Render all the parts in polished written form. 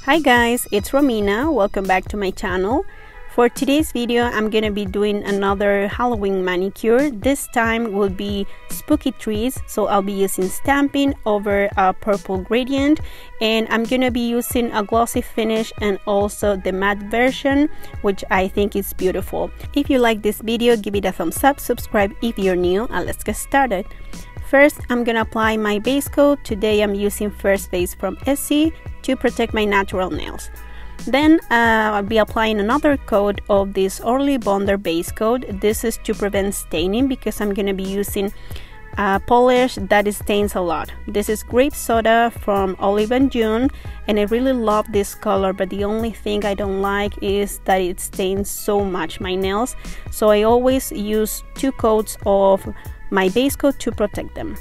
Hi guys, it's Romina. Welcome back to my channel. For today's video, I'm gonna be doing another Halloween manicure. This time will be spooky trees, so I'll be using stamping over a purple gradient, and I'm gonna be using a glossy finish and also the matte version, which I think is beautiful. If you like this video, give it a thumbs up, subscribe if you're new, and let's get started. First, I'm gonna apply my base coat. Today I'm using First Base from Essie to protect my natural nails. Then I'll be applying another coat of this Orly Bonder base coat. This is to prevent staining because I'm gonna be using a polish that stains a lot. This is grape soda from Olive and June, and I really love this color, but the only thing I don't like is that it stains so much my nails. So I always use 2 coats of my base coat to protect them.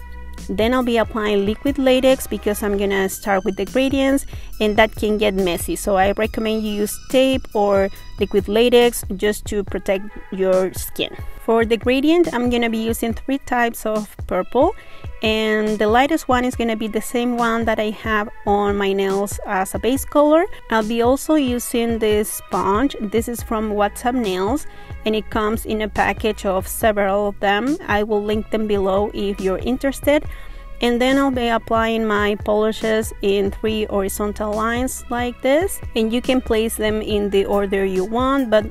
Then I'll be applying liquid latex because I'm gonna start with the gradients and that can get messy, so I recommend you use tape or liquid latex just to protect your skin. For the gradient, I'm gonna be using 3 types of purple, and the lightest one is gonna be the same one that I have on my nails as a base color. I'll be also using this sponge. This is from What's Up Nails, and it comes in a package of several of them. I will link them below if you're interested. And then I'll be applying my polishes in 3 horizontal lines like this, and you can place them in the order you want, but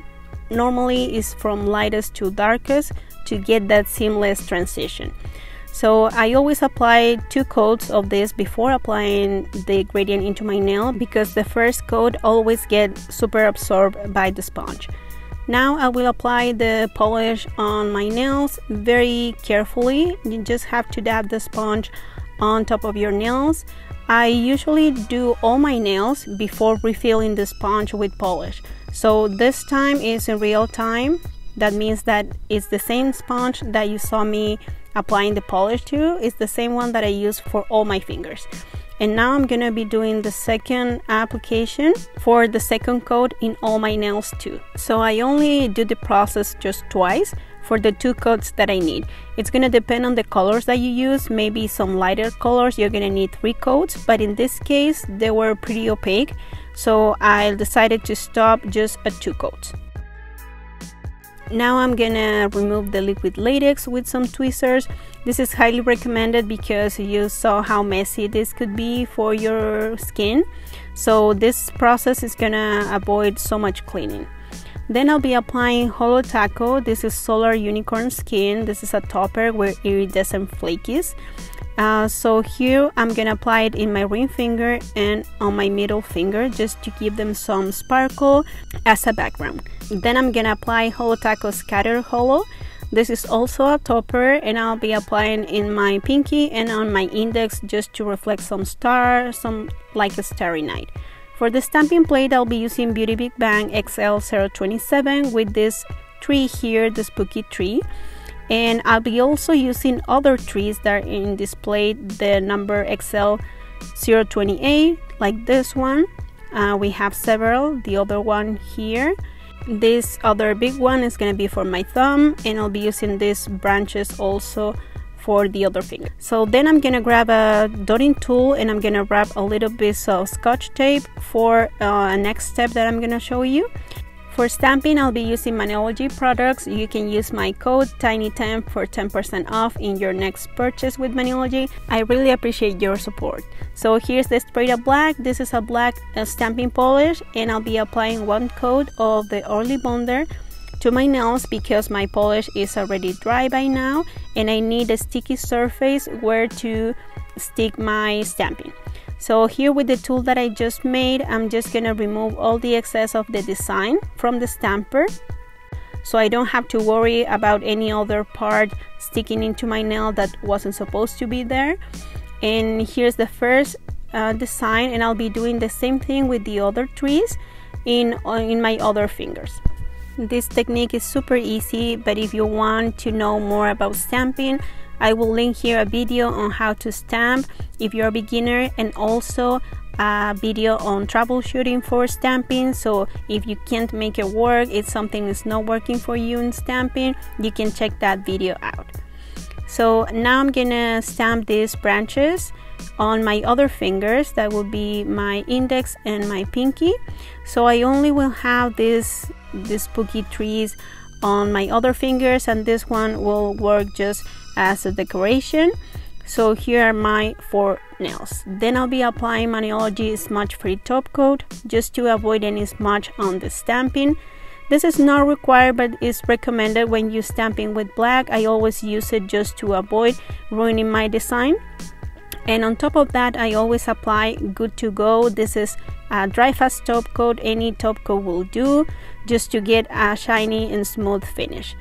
normally it's from lightest to darkest to get that seamless transition. So I always apply 2 coats of this before applying the gradient into my nail because the first coat always gets super absorbed by the sponge. Now I will apply the polish on my nails very carefully. You just have to dab the sponge on top of your nails. I usually do all my nails before refilling the sponge with polish. So this time is in real time. That means that it's the same sponge that you saw me applying the polish to. It's the same one that I use for all my fingers. And now I'm gonna be doing the second application for the second coat in all my nails too. So I only do the process just twice for the 2 coats that I need. It's gonna depend on the colors that you use. Maybe some lighter colors you're gonna need 3 coats, but in this case they were pretty opaque, so I decided to stop just at 2 coats. Now I'm gonna remove the liquid latex with some tweezers. This is highly recommended because you saw how messy this could be for your skin. So this process is gonna avoid so much cleaning. Then I'll be applying Holo Taco. This is Solar Unicorn Skin. This is a topper with iridescent flakies. So here I'm gonna apply it in my ring finger and on my middle finger just to give them some sparkle as a background. Then I'm gonna apply Holo Taco Scatter Holo. This is also a topper, and I'll be applying in my pinky and on my index just to reflect some stars, some like a starry night. For the stamping plate, I'll be using Beauty Big Bang XL 027 with this tree here, the spooky tree. And I'll be also using other trees that are in this plate, the number XL 028, like this one. We have several, the other one here. This other big one is going to be for my thumb, and I'll be using these branches also for the other finger. So then I'm going to grab a dotting tool and I'm going to wrap a little bit of Scotch tape for a next step that I'm going to show you. For stamping, I'll be using Maniology products. You can use my code TINY10 for 10% off in your next purchase with Maniology. I really appreciate your support. So here's the straight up black. This is a black stamping polish, and I'll be applying 1 coat of the Orly Bonder to my nails because my polish is already dry by now and I need a sticky surface where to stick my stamping. So here with the tool that I just made, I'm just gonna remove all the excess of the design from the stamper so I don't have to worry about any other part sticking into my nail that wasn't supposed to be there. And here's the first design, and I'll be doing the same thing with the other trees in my other fingers. This technique is super easy, but if you want to know more about stamping, I will link here a video on how to stamp if you're a beginner, and also a video on troubleshooting for stamping. So if you can't make it work, if something is not working for you in stamping, you can check that video out. So now I'm gonna stamp these branches on my other fingers. That will be my index and my pinky. So I only will have these spooky trees on my other fingers, and this one will work just as a decoration. So here are my 4 nails. Then I'll be applying Maniology Smudge Free Top Coat just to avoid any smudge on the stamping. This is not required, but is recommended when you're stamping with black. I always use it just to avoid ruining my design. And on top of that, I always apply Good to Go. This is a dry fast top coat. Any top coat will do, just to get a shiny and smooth finish.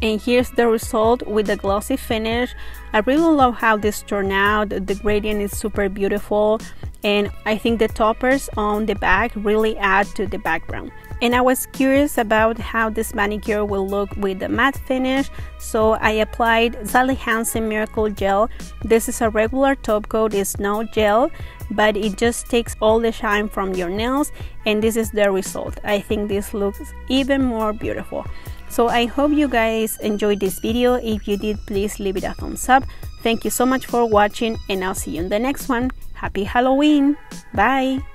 And here's the result with the glossy finish. I really love how this turned out. The gradient is super beautiful, and I think the toppers on the back really add to the background. And I was curious about how this manicure will look with the matte finish, so I applied Sally Hansen Miracle Gel. This is a regular top coat, it's no gel, but it just takes all the shine from your nails, and this is the result. I think this looks even more beautiful. So I hope you guys enjoyed this video. If you did, please leave it a thumbs up. Thank you so much for watching, and I'll see you in the next one. Happy Halloween! Bye!